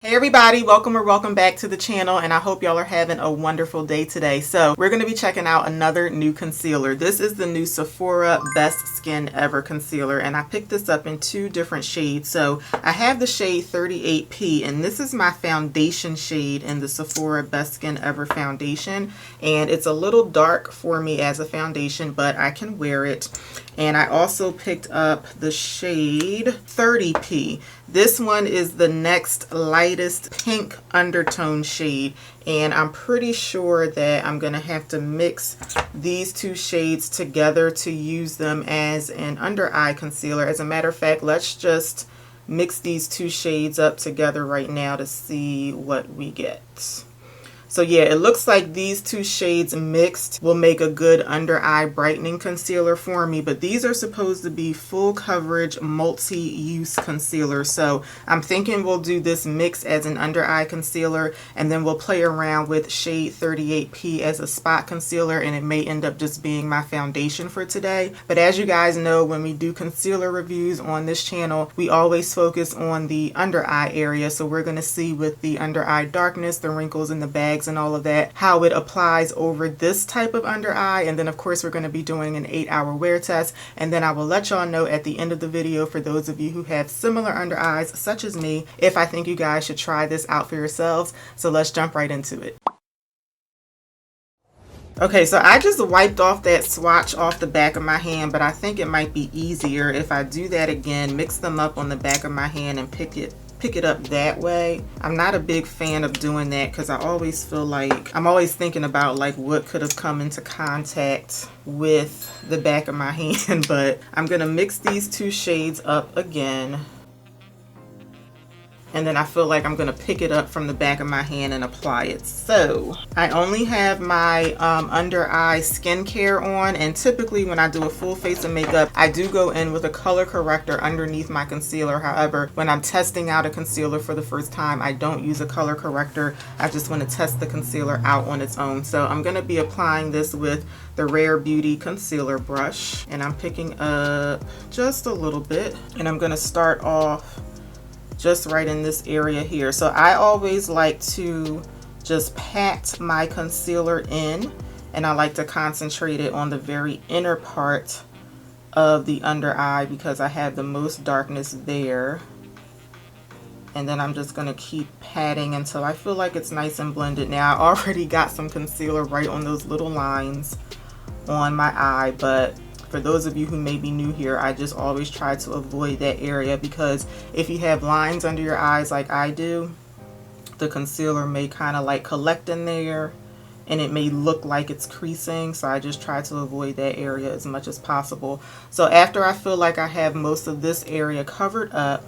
Hey everybody, welcome or welcome back to the channel, and I hope y'all are having a wonderful day today. So we're going to be checking out another new concealer. This is the new Sephora Best Skin Ever concealer, and I picked this up in two different shades. So I have the shade 38P, and this is my foundation shade in the Sephora Best Skin Ever foundation, and it's a little dark for me as a foundation, but I can wear it. And I also picked up the shade 30P. This one is the next lightest pink undertone shade, and I'm pretty sure that I'm going to have to mix these two shades together to use them as an under eye concealer. As a matter of fact, let's just mix these two shades up together right now to see what we get. So yeah, it looks like these two shades mixed will make a good under eye brightening concealer for me, but these are supposed to be full coverage multi-use concealer. So I'm thinking we'll do this mix as an under eye concealer, and then we'll play around with shade 38P as a spot concealer, and it may end up just being my foundation for today. But as you guys know, when we do concealer reviews on this channel, we always focus on the under eye area. So we're going to see with the under eye darkness, the wrinkles in the bag, and all of that, how it applies over this type of under eye. And then of course we're going to be doing an 8-hour wear test, and then I will let y'all know at the end of the video, for those of you who have similar under eyes such as me, if I think you guys should try this out for yourselves. So let's jump right into it. Okay, so I just wiped off that swatch off the back of my hand, but I think it might be easier if I do that again, mix them up on the back of my hand and pick it up that way. I'm not a big fan of doing that because I always feel like I'm always thinking about like what could have come into contact with the back of my hand. But I'm gonna mix these two shades up again, and then I feel like I'm gonna pick it up from the back of my hand and apply it. So I only have my under eye skincare on, and typically when I do a full face of makeup, I do go in with a color corrector underneath my concealer. However, when I'm testing out a concealer for the first time, I don't use a color corrector. I just want to test the concealer out on its own. So I'm gonna be applying this with the Rare Beauty concealer brush, and I'm picking up just a little bit, and I'm gonna start off just right in this area here. So I always like to just pat my concealer in, and I like to concentrate it on the very inner part of the under eye because I have the most darkness there. And then I'm just gonna keep patting until I feel like it's nice and blended. Now I already got some concealer right on those little lines on my eye, but for those of you who may be new here, I just always try to avoid that area, because if you have lines under your eyes like I do, the concealer may kind of like collect in there and it may look like it's creasing. So I just try to avoid that area as much as possible. So after I feel like I have most of this area covered up,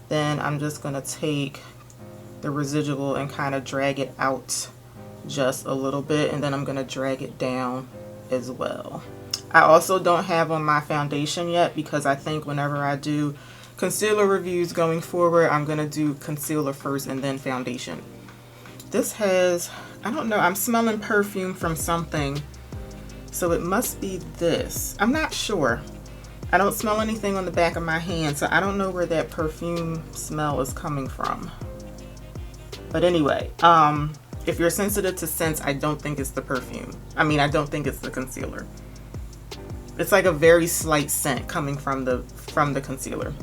then I'm just going to take the residual and kind of drag it out just a little bit, and then I'm going to drag it down as well. I also don't have on my foundation yet because I think whenever I do concealer reviews going forward, I'm going to do concealer first and then foundation. This has, I don't know, I'm smelling perfume from something, so it must be this. I'm not sure. I don't smell anything on the back of my hand, so I don't know where that perfume smell is coming from. But anyway, if you're sensitive to scents, I don't think it's the perfume. I mean, I don't think it's the concealer. It's like a very slight scent coming from the concealer.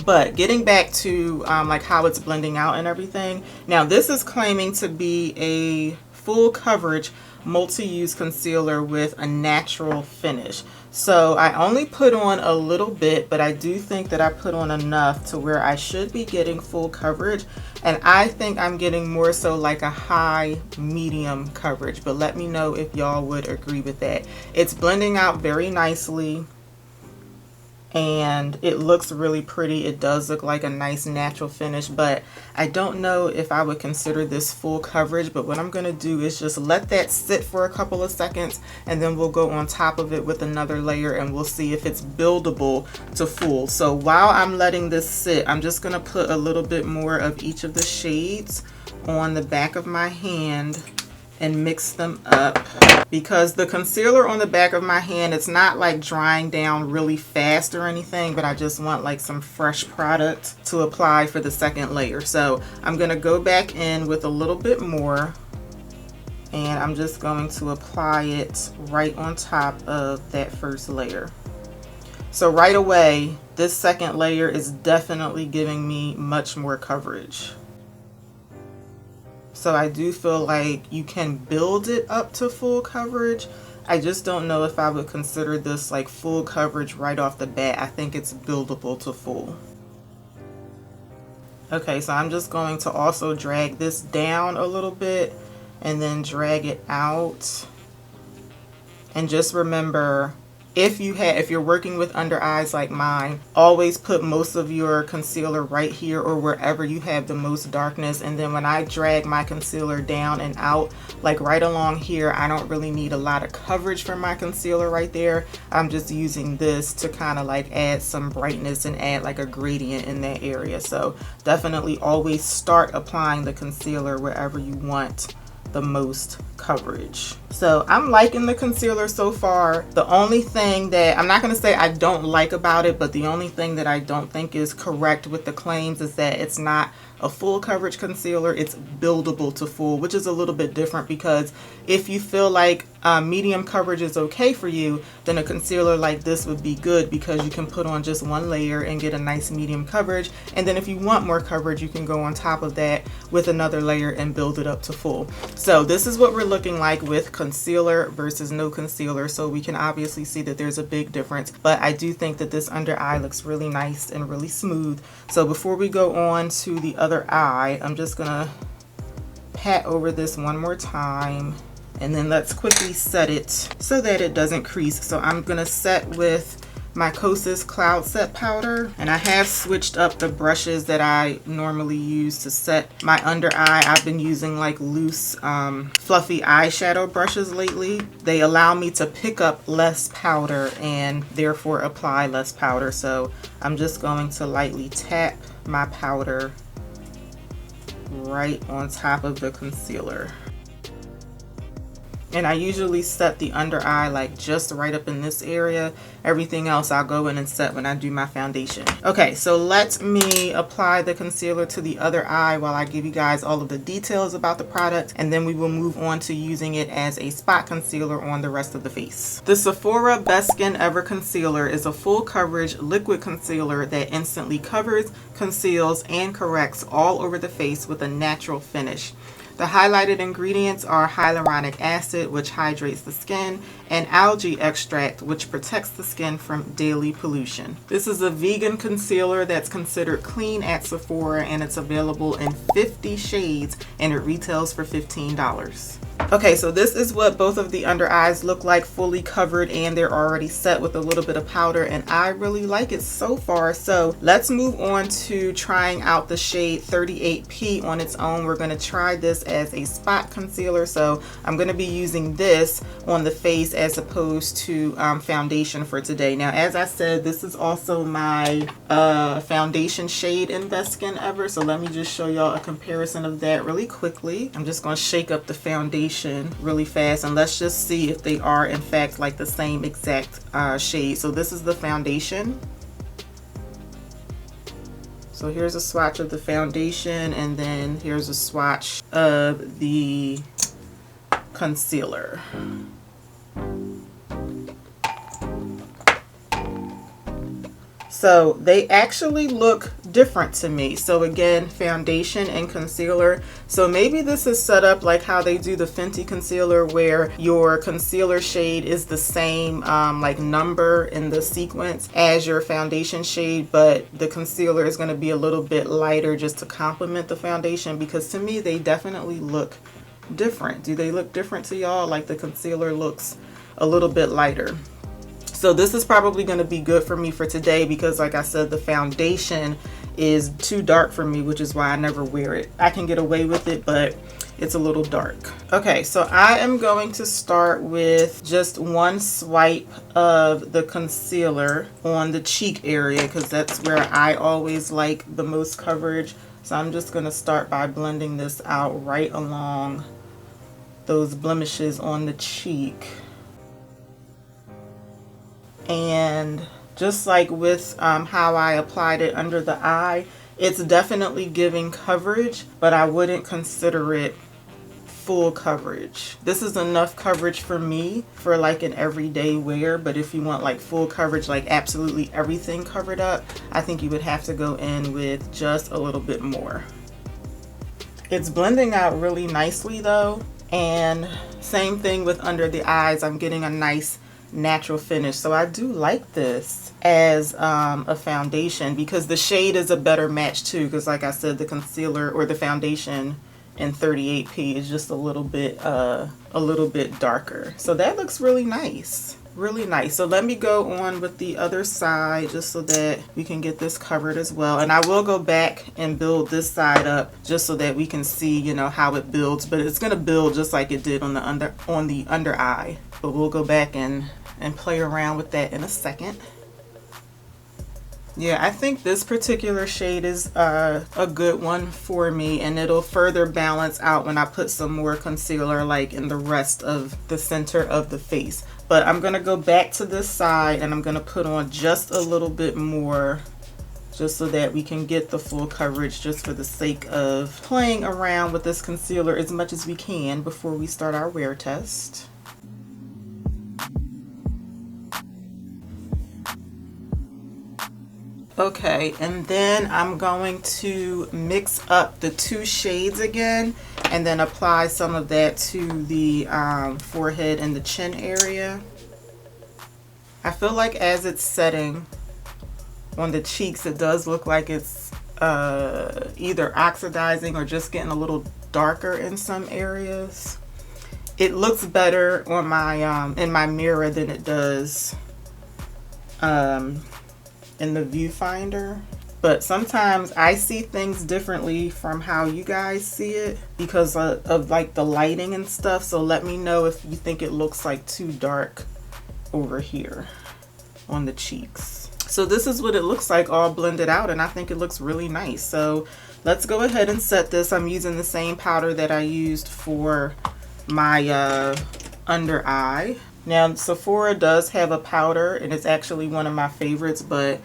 But getting back to like how it's blending out and everything. Now this is claiming to be a full coverage multi-use concealer with a natural finish. So I only put on a little bit, but I do think that I put on enough to where I should be getting full coverage. And I think I'm getting more so like a high medium coverage, but let me know if y'all would agree with that. It's blending out very nicely, and it looks really pretty. It does look like a nice natural finish, but I don't know if I would consider this full coverage. But what I'm going to do is just let that sit for a couple of seconds, and then we'll go on top of it with another layer, and we'll see if it's buildable to full. So while I'm letting this sit, I'm just going to put a little bit more of each of the shades on the back of my hand, and mix them up, because the concealer on the back of my hand, it's not like drying down really fast or anything, but I just want like some fresh product to apply for the second layer. So I'm going to go back in with a little bit more, and I'm just going to apply it right on top of that first layer. So right away, this second layer is definitely giving me much more coverage. So I do feel like you can build it up to full coverage. I just don't know if I would consider this like full coverage right off the bat. I think it's buildable to full. Okay, so I'm just going to also drag this down a little bit and then drag it out. And just remember, if you're working with under eyes like mine, always put most of your concealer right here or wherever you have the most darkness. And then when I drag my concealer down and out, like right along here, I don't really need a lot of coverage for my concealer right there. I'm just using this to kind of like add some brightness and add like a gradient in that area. So definitely always start applying the concealer wherever you want the most coverage. So I'm liking the concealer so far. The only thing that I'm not going to say I don't like about it, but the only thing that I don't think is correct with the claims is that it's not a full coverage concealer. It's buildable to full, which is a little bit different, because if you feel like medium coverage is okay for you, then a concealer like this would be good, because you can put on just one layer and get a nice medium coverage. And then if you want more coverage, you can go on top of that with another layer and build it up to full. So this is what we're looking like with concealer versus no concealer. So we can obviously see that there's a big difference, but I do think that this under eye looks really nice and really smooth. So before we go on to the other eye, I'm just gonna pat over this one more time, and then let's quickly set it so that it doesn't crease. So I'm gonna set with my Kosas Cloud Set Powder, and I have switched up the brushes that I normally use to set my under eye. I've been using like loose fluffy eyeshadow brushes lately. They allow me to pick up less powder and therefore apply less powder. So I'm just going to lightly tap my powder right on top of the concealer. And I usually set the under eye like just right up in this area. Everything else I'll go in and set when I do my foundation. Okay, so let me apply the concealer to the other eye while I give you guys all of the details about the product, and then we will move on to using it as a spot concealer on the rest of the face. The Sephora Best Skin Ever Concealer is a full coverage liquid concealer that instantly covers, conceals, and corrects all over the face with a natural finish. The highlighted ingredients are hyaluronic acid, which hydrates the skin, and algae extract, which protects the skin from daily pollution. This is a vegan concealer that's considered clean at Sephora, and it's available in 50 shades, and it retails for $15. Okay, so this is what both of the under eyes look like, fully covered, and they're already set with a little bit of powder, and I really like it so far. So let's move on to trying out the shade 38P on its own. We're going to try this as a spot concealer, so I'm going to be using this on the face as opposed to foundation for today. Now, as I said, this is also my foundation shade in Best Skin Ever, so let me just show y'all a comparison of that really quickly. I'm just going to shake up the foundation really fast, and let's just see if they are in fact like the same exact shade. So this is the foundation. So here's a swatch of the foundation, and then here's a swatch of the concealer. So they actually look different to me. So again, foundation and concealer. So maybe this is set up like how they do the Fenty concealer, where your concealer shade is the same like number in the sequence as your foundation shade, but the concealer is going to be a little bit lighter just to complement the foundation, because to me they definitely look different. Do they look different to y'all? Like the concealer looks a little bit lighter. So this is probably going to be good for me for today, because like I said, the foundation is too dark for me, which is why I never wear it. I can get away with it, but it's a little dark. Okay, so I am going to start with just one swipe of the concealer on the cheek area, because that's where I always like the most coverage. So I'm just going to start by blending this out right along those blemishes on the cheek. And just like with how I applied it under the eye, it's definitely giving coverage, but I wouldn't consider it full coverage. This is enough coverage for me for like an everyday wear, but if you want like full coverage, like absolutely everything covered up, I think you would have to go in with just a little bit more. It's blending out really nicely though, and same thing with under the eyes. I'm getting a nice natural finish, so I do like this as a foundation because the shade is a better match too, because like I said, the concealer or the foundation in 38P is just a little bit darker. So that looks really nice. Really nice. So let me go on with the other side just so that we can get this covered as well. And I will go back and build this side up just so that we can see, you know, how it builds. But it's going to build just like it did on the under eye. But we'll go back and play around with that in a second. Yeah, I think this particular shade is a good one for me, and it'll further balance out when I put some more concealer like in the rest of the center of the face. But I'm going to go back to this side and I'm going to put on just a little bit more just so that we can get the full coverage, just for the sake of playing around with this concealer as much as we can before we start our wear test. Okay, and then I'm going to mix up the two shades again and then apply some of that to the forehead and the chin area. I feel like as it's setting on the cheeks, it does look like it's either oxidizing or just getting a little darker in some areas. It looks better on my in my mirror than it does in the viewfinder, but sometimes I see things differently from how you guys see it because of like the lighting and stuff. So let me know if you think it looks like too dark over here on the cheeks. So this is what it looks like all blended out, and I think it looks really nice. So let's go ahead and set this. I'm using the same powder that I used for my under eye. Now Sephora does have a powder, and it's actually one of my favorites, but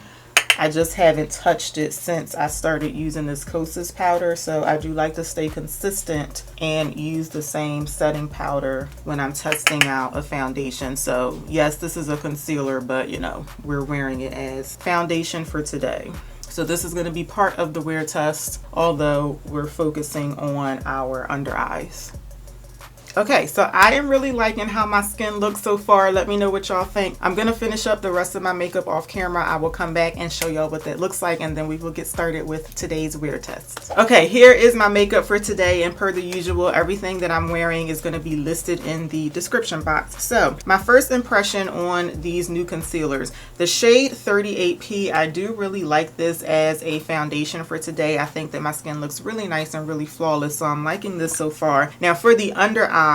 I just haven't touched it since I started using this Kosas powder. So I do like to stay consistent and use the same setting powder when I'm testing out a foundation. So yes, this is a concealer, but you know, we're wearing it as foundation for today. So this is going to be part of the wear test, although we're focusing on our under eyes. Okay, so I am really liking how my skin looks so far. Let me know what y'all think. I'm going to finish up the rest of my makeup off camera. I will come back and show y'all what that looks like, and then we will get started with today's wear test. Okay, here is my makeup for today, and per the usual, everything that I'm wearing is going to be listed in the description box. So my first impression on these new concealers, the shade 38P, I do really like this as a foundation for today. I think that my skin looks really nice and really flawless, so I'm liking this so far. Now for the under eye,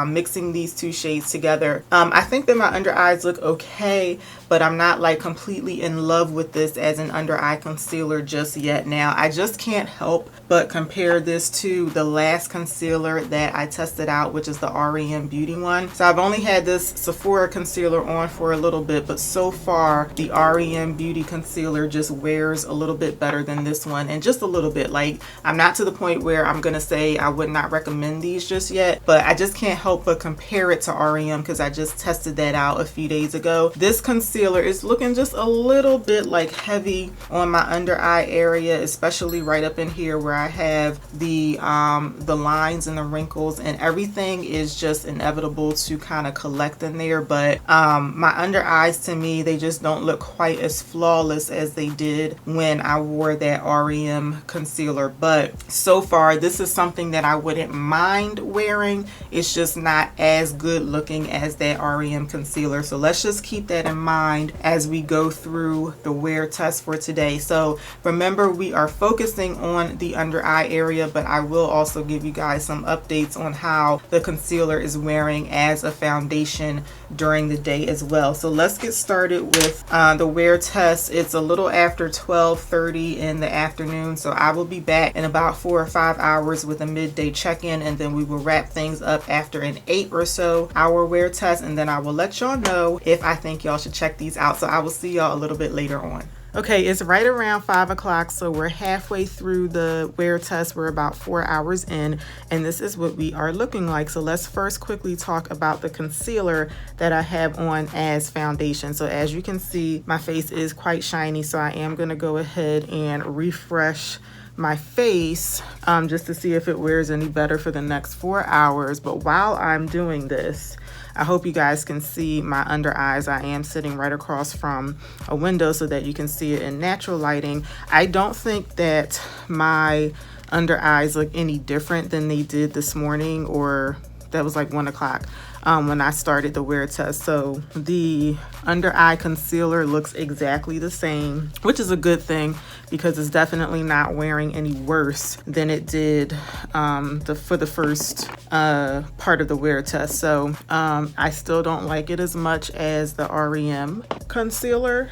mixing these two shades together, I think that my under eyes look okay, but I'm not like completely in love with this as an under eye concealer just yet. Now I just can't help but compare this to the last concealer that I tested out, which is the REM Beauty one. So I've only had this Sephora concealer on for a little bit, but so far the REM Beauty concealer just wears a little bit better than this one, and just a little bit. Like, I'm not to the point where I'm gonna say I would not recommend these just yet, but I just can't help but compare it to REM because I just tested that out a few days ago. This concealer is looking just a little bit like heavy on my under eye area, especially right up in here where I have the lines and the wrinkles, and everything is just inevitable to kind of collect in there. But my under eyes, to me, they just don't look quite as flawless as they did when I wore that REM concealer. But so far, this is something that I wouldn't mind wearing. It's just not as good looking as that REM concealer. So let's just keep that in mind as we go through the wear test for today. So remember, we are focusing on the under eye area, but I will also give you guys some updates on how the concealer is wearing as a foundation during the day as well. So let's get started with the wear test. It's a little after 12:30 in the afternoon, so I will be back in about 4 or 5 hours with a midday check-in, and then we will wrap things up after an 8 or so hour wear test, and then I will let y'all know if I think y'all should check these out. So I will see y'all a little bit later on. Okay, it's right around 5 o'clock, so we're halfway through the wear test. We're about 4 hours in, and this is what we are looking like. So let's first quickly talk about the concealer that I have on as foundation. So as you can see, my face is quite shiny, so I am going to go ahead and refresh my face just to see if it wears any better for the next 4 hours. But while I'm doing this, I hope you guys can see my under eyes. I am sitting right across from a window so that you can see it in natural lighting. I don't think that my under eyes look any different than they did this morning, or that was like 1 o'clock when I started the wear test. So the under eye concealer looks exactly the same, which is a good thing because it's definitely not wearing any worse than it did for the first part of the wear test. So I still don't like it as much as the REM concealer,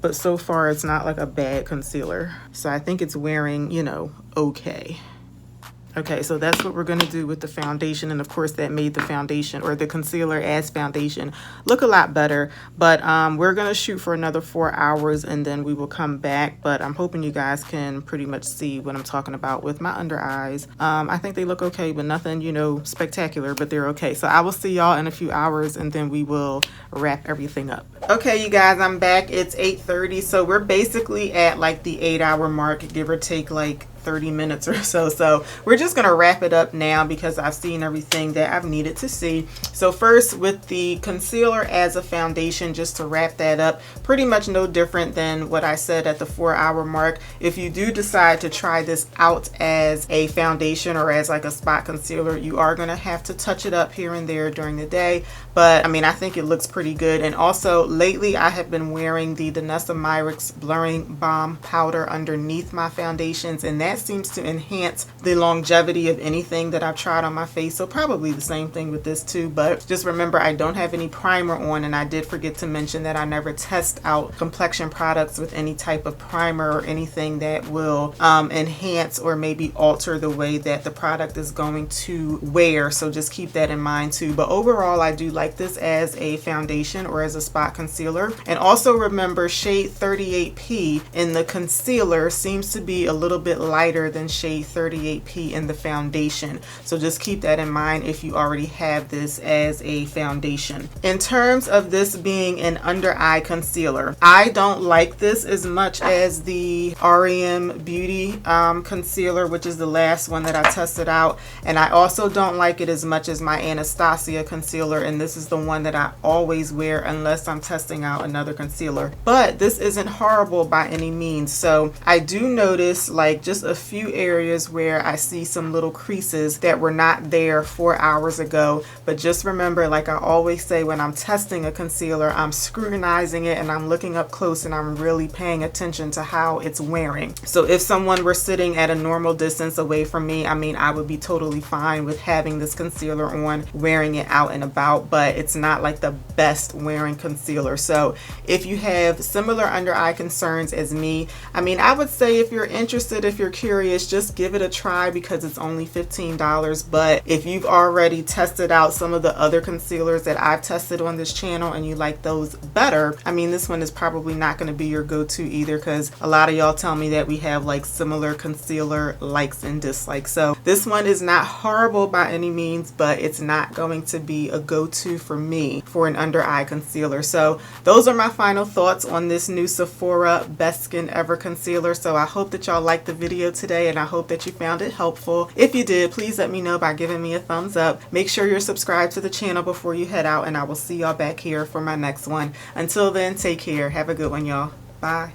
but so far it's not like a bad concealer. So I think it's wearing, you know, okay. Okay, so that's what we're going to do with the foundation, and of course that made the foundation, or the concealer as foundation, look a lot better. But we're going to shoot for another 4 hours and then we will come back. But I'm hoping you guys can pretty much see what I'm talking about with my under eyes. I think they look okay, but nothing, you know, spectacular, but they're okay. So I will see y'all in a few hours and then we will wrap everything up. Okay, you guys, I'm back. It's 8:30, so we're basically at like the 8-hour mark, give or take like 30 minutes or so. So we're just gonna wrap it up now because I've seen everything that I've needed to see. So first, with the concealer as a foundation, just to wrap that up, pretty much no different than what I said at the 4-hour mark. If you do decide to try this out as a foundation or as like a spot concealer, you are gonna have to touch it up here and there during the day. But I mean, I think it looks pretty good. And also lately I have been wearing the Danessa Myricks Blurring Balm powder underneath my foundations, and that seems to enhance the longevity of anything that I've tried on my face. So probably the same thing with this too, but just remember I don't have any primer on, and I did forget to mention that I never test out complexion products with any type of primer or anything that will enhance or maybe alter the way that the product is going to wear. So just keep that in mind too. But overall, I do like this as a foundation or as a spot concealer. And also remember, shade 38P in the concealer seems to be a little bit lighter than shade 38P in the foundation. So just keep that in mind if you already have this as a foundation. In terms of this being an under eye concealer, I don't like this as much as the REM Beauty concealer, which is the last one that I tested out. And I also don't like it as much as my Anastasia concealer, and this is the one that I always wear unless I'm testing out another concealer. But this isn't horrible by any means. So I do notice like just a few areas where I see some little creases that were not there 4 hours ago. But just remember, like I always say, when I'm testing a concealer, I'm scrutinizing it and I'm looking up close and I'm really paying attention to how it's wearing. So if someone were sitting at a normal distance away from me, I mean, I would be totally fine with having this concealer on, wearing it out and about, but it's not like the best wearing concealer. So if you have similar under eye concerns as me, I mean, I would say if you're interested, if you're curious, just give it a try because it's only $15. But if you've already tested out some of the other concealers that I've tested on this channel and you like those better, I mean, this one is probably not going to be your go-to either, because a lot of y'all tell me that we have like similar concealer likes and dislikes. So this one is not horrible by any means, but it's not going to be a go-to for me for an under eye concealer. So those are my final thoughts on this new Sephora Best Skin Ever concealer. So I hope that y'all liked the video today, and I hope that you found it helpful. If you did, please let me know by giving me a thumbs up. Make sure you're subscribed to the channel before you head out, and I will see y'all back here for my next one. Until then, take care. Have a good one, y'all. Bye.